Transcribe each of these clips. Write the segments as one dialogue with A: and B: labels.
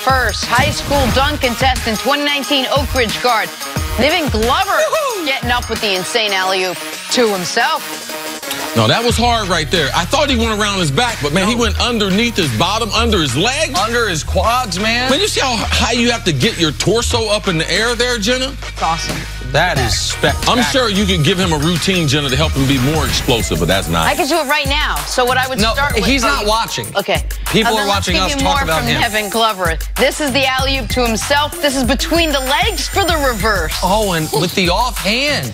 A: First high school dunk contest in 2019 Oak Ridge guard. Niven Glover getting up with the insane alley-oop to himself.
B: No, that was hard right there. I thought he went around his back, but, man, he went underneath his bottom, under his legs.
C: Under his quads, man.
B: Man, you see how high you have to get your torso up in the air there, Jenna?
A: It's awesome.
C: That is spectacular.
B: I'm sure you could give him a routine, Jenna, to help him be more explosive, but that's not.
A: I could do it right now. So what I would start with...
C: he's not watching.
A: Okay.
C: People are watching us talk about him.
A: Niven Glover. This is the alley-oop to himself. This is between the legs for the reverse.
C: Oh, and with the offhand.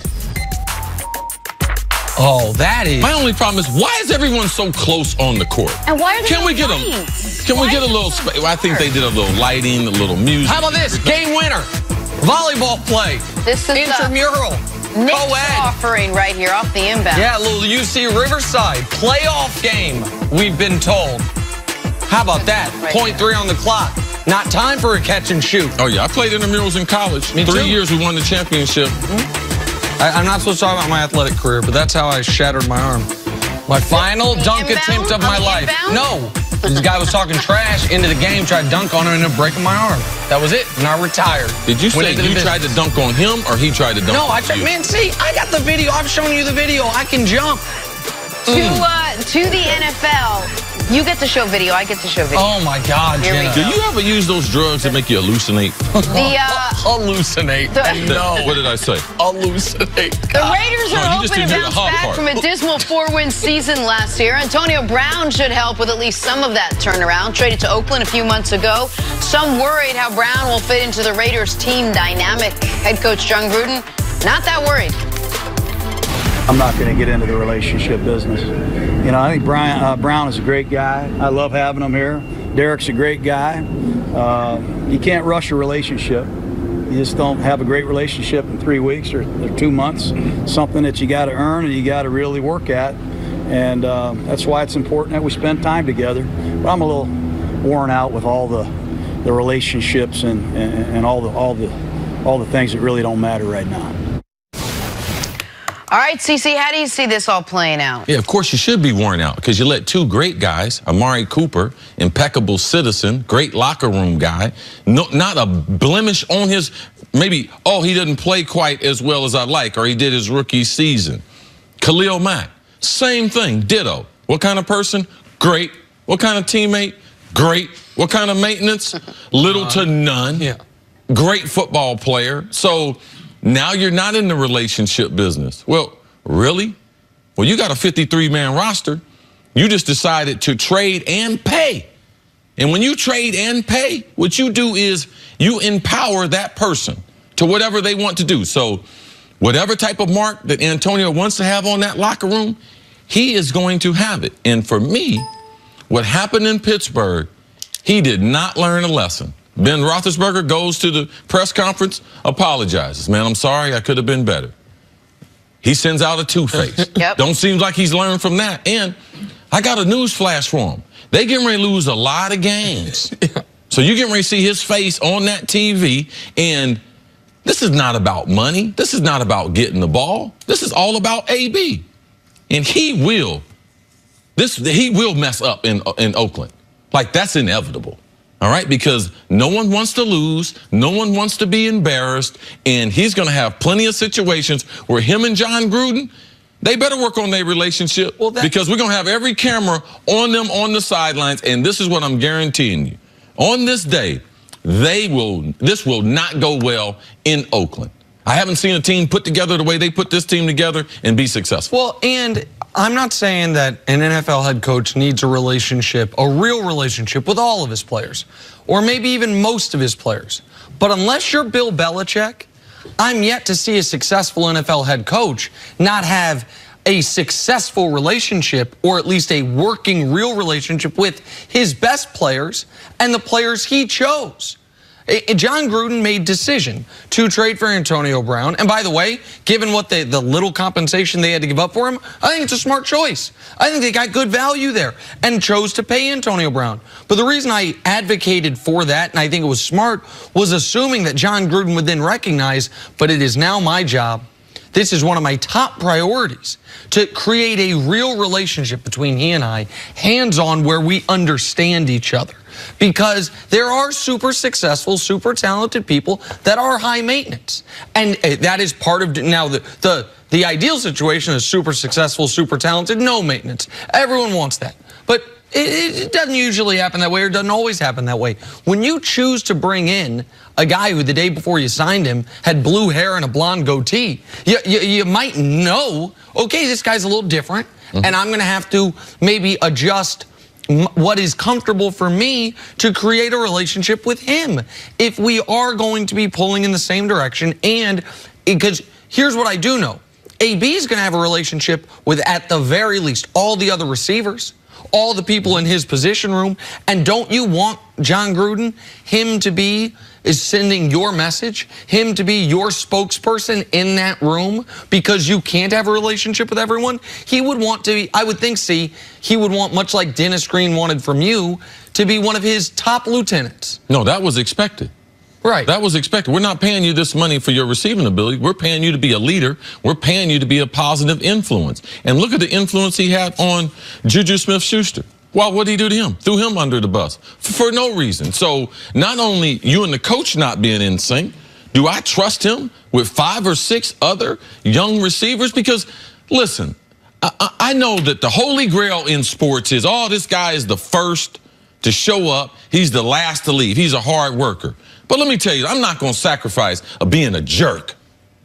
C: Oh, that is...
B: My only problem is, why is everyone so close on the court?
A: And why are they
B: Can we get a little... I think they did a little lighting, a little music.
C: How about this? Game winner. Volleyball play.
A: This is
C: intramural.
A: Nick's offering right here off the inbound.
C: Yeah, a little UC Riverside playoff game, we've been told. How about that?
A: Right.
C: .3 on the clock. Not time for a catch and shoot.
B: Oh, yeah. I played intramurals in college.
C: Me
B: 3
C: too.
B: years we won the championship.
C: I'm not supposed to talk about my athletic career, but that's how I shattered my arm. My final dunk attempt of my life. No. This guy was talking trash into the game, tried to dunk on him, and ended up breaking my arm. That was it, and I retired.
B: Did you say you tried to dunk on him, or he tried to dunk on you?
C: Man, see, I got the video. I've shown you the video. I can jump.
A: To the NFL. You get to show video. I get to show video.
C: Oh, my God, Jenna.
B: Do you ever use those drugs that make you hallucinate?
C: Hallucinate. No.
B: What did I say?
C: Hallucinate.
A: The Raiders are hoping to bounce back from a dismal 4-win season last year. Antonio Brown should help with at least some of that turnaround. Traded to Oakland a few months ago. Some worried how Brown will fit into the Raiders' team dynamic. Head coach Jon Gruden, not that worried.
D: I'm not going to get into the relationship business. You know, I think Brown is a great guy. I love having him here. Derek's a great guy. You can't rush a relationship. You just don't have a great relationship in 3 weeks or 2 months. Something that you got to earn and you got to really work at. And that's why it's important that we spend time together. But I'm a little worn out with all the relationships and all the things that really don't matter right now.
A: All right, CC, how do you see this all playing out?
B: Yeah, of course you should be worn out because you let two great guys, Amari Cooper, impeccable citizen, great locker room guy, not a blemish on his, maybe, oh, he didn't play quite as well as I'd like, or he did his rookie season. Khalil Mack, same thing, ditto. What kind of person? Great. What kind of teammate? Great. What kind of maintenance? Little to none.
C: Yeah.
B: Great football player. So now you're not in the relationship business. Well, really? Well, you got a 53-man roster. You just decided to trade and pay. And when you trade and pay, what you do is you empower that person to whatever they want to do. So whatever type of mark that Antonio wants to have on that locker room, he is going to have it. And for me, what happened in Pittsburgh, he did not learn a lesson. Ben Roethlisberger goes to the press conference, apologizes. Man, I'm sorry, I could have been better. He sends out a two-face.
A: Yep.
B: Don't seem like he's learned from that. And I got a news flash for him. They getting ready to lose a lot of games. So you're getting ready to see his face on that TV. And this is not about money. This is not about getting the ball. This is all about AB. And he will mess up in Oakland. Like, that's inevitable. All right, because no one wants to lose, no one wants to be embarrassed, and he's going to have plenty of situations where him and Jon Gruden, they better work on their relationship because we're going to have every camera on them on the sidelines, and this is what I'm guaranteeing you. On this day, this will not go well in Oakland. I haven't seen a team put together the way they put this team together and be successful.
C: Well, and I'm not saying that an NFL head coach needs a relationship, a real relationship with all of his players, or maybe even most of his players. But unless you're Bill Belichick, I'm yet to see a successful NFL head coach not have a successful relationship, or at least a working real relationship with his best players and the players he chose. Jon Gruden made decision to trade for Antonio Brown. And by the way, given what the little compensation they had to give up for him, I think it's a smart choice. I think they got good value there and chose to pay Antonio Brown. But the reason I advocated for that, and I think it was smart, was assuming that Jon Gruden would then recognize, but it is now my job. This is one of my top priorities, to create a real relationship between he and I, hands-on, where we understand each other. because there are super successful, super talented people that are high maintenance. And that is part of, now the ideal situation is super successful, super talented, no maintenance. Everyone wants that. But it doesn't usually happen that way, or doesn't always happen that way. When you choose to bring in a guy who the day before you signed him had blue hair and a blonde goatee, you might know, okay, this guy's a little different, and I'm going to have to maybe adjust what is comfortable for me to create a relationship with him if we are going to be pulling in the same direction. And because here's what I do know. AB is going to have a relationship with, at the very least, all the other receivers, all the people in his position room. And don't you want Jon Gruden, him to be sending your message, him to be your spokesperson in that room, because you can't have a relationship with everyone? He would want to be, I would think, he would want, much like Dennis Green wanted from you, to be one of his top lieutenants.
B: No, that was expected.
C: Right.
B: That was expected. We're not paying you this money for your receiving ability. We're paying you to be a leader. We're paying you to be a positive influence. And look at the influence he had on Juju Smith-Schuster. Well, what did he do to him? Threw him under the bus for no reason. So not only you and the coach not being in sync, do I trust him with 5 or 6 other young receivers? Because, listen, I know that the holy grail in sports is, oh, this guy is the first to show up. He's the last to leave. He's a hard worker. But let me tell you, I'm not going to sacrifice being a jerk,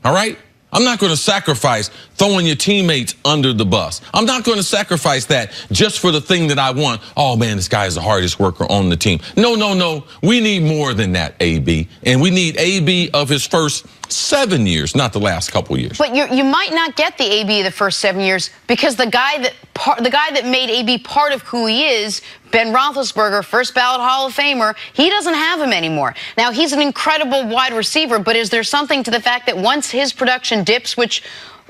B: all right? I'm not going to sacrifice throwing your teammates under the bus. I'm not going to sacrifice that just for the thing that I want. Oh, man, this guy is the hardest worker on the team. No, no, no. We need more than that, AB. And we need AB of his first 7 years, not the last couple years.
A: But you might not get the AB of the first 7 years, because the guy that made AB part of who he is, Ben Roethlisberger, first ballot Hall of Famer, he doesn't have him anymore. Now, he's an incredible wide receiver, but is there something to the fact that once his production dips, which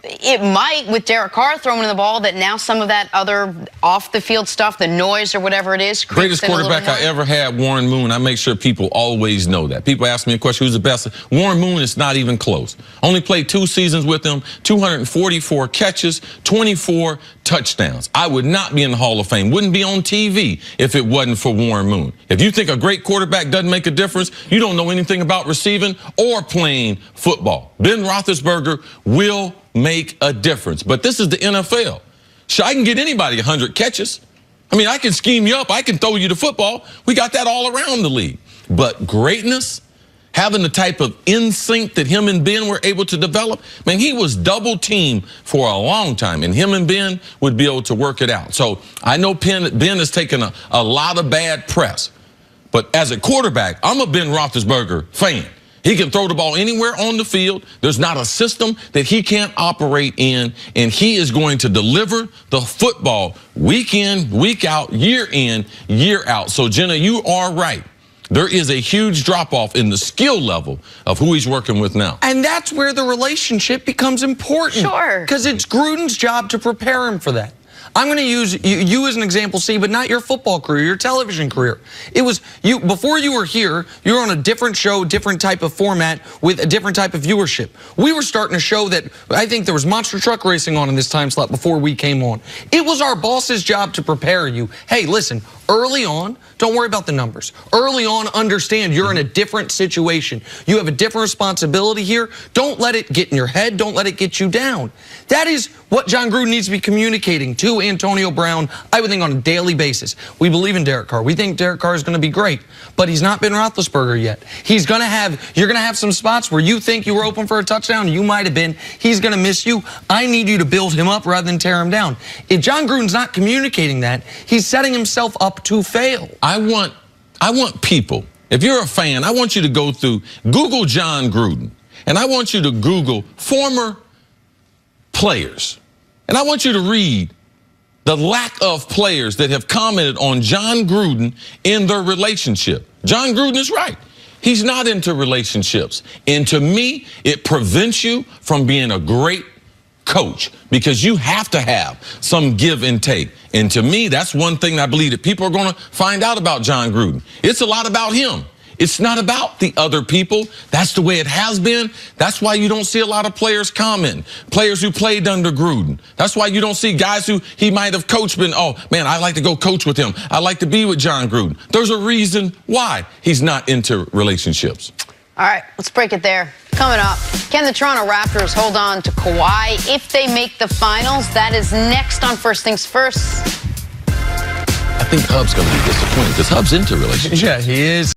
A: it might with Derek Carr throwing the ball, that now some of that other off-the-field stuff, the noise or whatever it is,
B: greatest quarterback I ever had, Warren Moon. I make sure people always know that. People ask me a question, who's the best? Warren Moon is not even close. Only played 2 seasons with him, 244 catches, 24 touchdowns. I would not be in the Hall of Fame, wouldn't be on TV if it wasn't for Warren Moon. If you think a great quarterback doesn't make a difference, you don't know anything about receiving or playing football. Ben Roethlisberger will make a difference. But this is the NFL. Sure, I can get anybody 100 catches. I mean, I can scheme you up. I can throw you the football. We got that all around the league. But greatness, having the type of instinct that him and Ben were able to develop, man, he was double teamed for a long time, and him and Ben would be able to work it out. So I know Ben has taken a lot of bad press. But as a quarterback, I'm a Ben Roethlisberger fan. He can throw the ball anywhere on the field. There's not a system that he can't operate in, and he is going to deliver the football week in, week out, year in, year out. So, Jenna, you are right. There is a huge drop-off in the skill level of who he's working with now.
C: And that's where the relationship becomes important.
A: Sure.
C: Because it's Gruden's job to prepare him for that. I'm going to use you as an example, C, but not your football career, your television career. It was you, before you were here, you were on a different show, different type of format with a different type of viewership. We were starting a show that I think there was monster truck racing on in this time slot before we came on. It was our boss's job to prepare you. Hey, listen, early on, don't worry about the numbers. Early on, understand you're in a different situation. You have a different responsibility here. Don't let it get in your head. Don't let it get you down. That is what Jon Gruden needs to be communicating to Antonio Brown, I would think, on a daily basis. We believe in Derek Carr. We think Derek Carr is going to be great, but he's not Ben Roethlisberger yet. You're going to have some spots where you think you were open for a touchdown. You might have been. He's going to miss you. I need you to build him up rather than tear him down. If Jon Gruden's not communicating that, he's setting himself up to fail.
B: I want people, if you're a fan, I want you to go through, Google Jon Gruden, and I want you to Google former players. And I want you to read the lack of players that have commented on Jon Gruden in their relationship. Jon Gruden is right. He's not into relationships. And to me, it prevents you from being a great coach, because you have to have some give and take. And to me, that's one thing I believe that people are going to find out about Jon Gruden. It's a lot about him. It's not about the other people. That's the way it has been. That's why you don't see a lot of players comment. Players who played under Gruden. That's why you don't see guys who he might have coached been, oh, man, I like to go coach with him. I like to be with Jon Gruden. There's a reason why he's not into relationships.
A: All right, let's break it there. Coming up, can the Toronto Raptors hold on to Kawhi if they make the finals? That is next on First Things First.
B: I think Hub's going to be disappointed because Hub's into relationships.
C: Yeah, he is.